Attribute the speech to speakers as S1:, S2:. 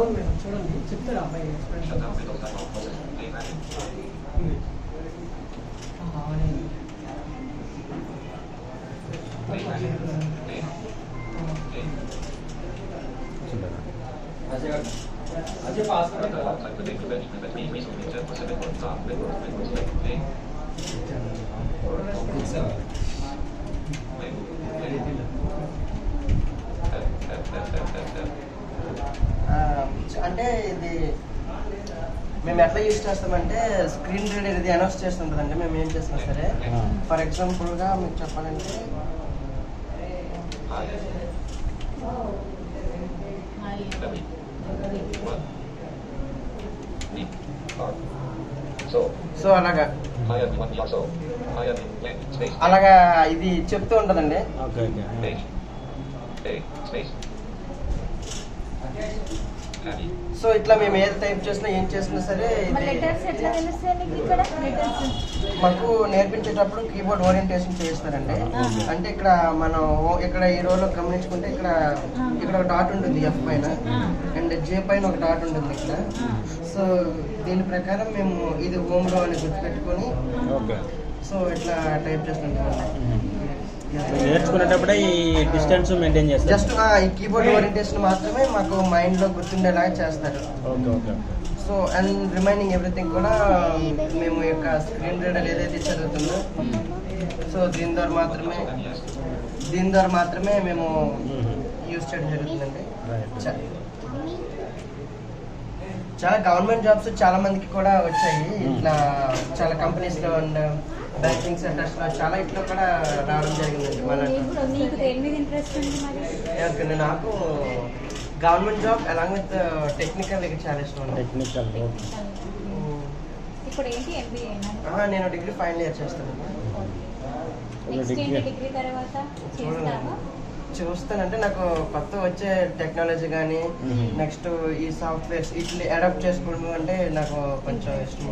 S1: అవును మేడం, చూడండి చెప్తారా అబ్బాయి ఎక్స్ప్లెనేషన్. अजय पास कर
S2: అంటే ఇది మేము ఎట్లా యూజ్ చేస్తామంటే స్క్రీన్ రీడర్ ఇది అనౌన్స్ చేస్తుంటుందండి. మేము ఏం చేస్తాం సరే, ఫర్ ఎగ్జాంపుల్గా మీకు చెప్పాలంటే సో అలాగా ఇది చెప్తూ ఉంటుందండి. సో ఇట్లా మేము ఏది టైప్ చేసినా ఏం చేసినా సరే మాకు నేర్పించేటప్పుడు కీబోర్డ్ ఓరియంటేషన్ చేస్తారండి. అంటే ఇక్కడ మనం ఇక్కడ ఈ రోలో గమనించుకుంటే ఇక్కడ ఒక డాట్ ఉంటుంది ఎఫ్ పైన, అండ్ జే పైన ఒక డాట్ ఉంటుంది ఇక్కడ. సో దీని ప్రకారం మేము ఇది హోమ్ రో అని గుర్తుపెట్టుకొని సో ఇట్లా టైప్ చేస్తుంటాం.
S3: నేర్చుకునేటప్పుడే ఈ డిస్టెన్స్ మెయింటైన్ చేస్తారు.
S2: జస్ట్ ఈ కీబోర్డ్ ఓరియంటేషన్ మాత్రమే మాకు మైండ్ లో గుర్తుండేలాగా చేస్తారు. సో అండ్ రిమైనింగ్ ఎవ్రీథింగ్ కూడా మేము యొక్క స్క్రీన్ రీడర్ ఏదైతే చదువుతుందో సో దీని ద్వారా మాత్రమే మేము యూజ్ చేయడం జరుగుతుందండి. చాలా గవర్నమెంట్ జాబ్స్ చాలా మందికి కూడా వచ్చాయి. ఇట్లా చాలా కంపెనీస్ లో అండ్ బ్యాంకింగ్ సెక్టర్స్ లో చాలా ఇట్లా కూడా రావడం జరిగిందండి. నాకు government job along with technical చాలా ఇష్టం. నేను డిగ్రీ ఫైనల్ ఇయర్ చేస్తాను. చూస్తానంటే నాకు కొత్త వచ్చే టెక్నాలజీ కానీ నెక్స్ట్ ఈ సాఫ్ట్వేర్స్ ఇట్లా అడాప్ట్ చేసుకోవడం అంటే నాకు కొంచెం ఇష్టం.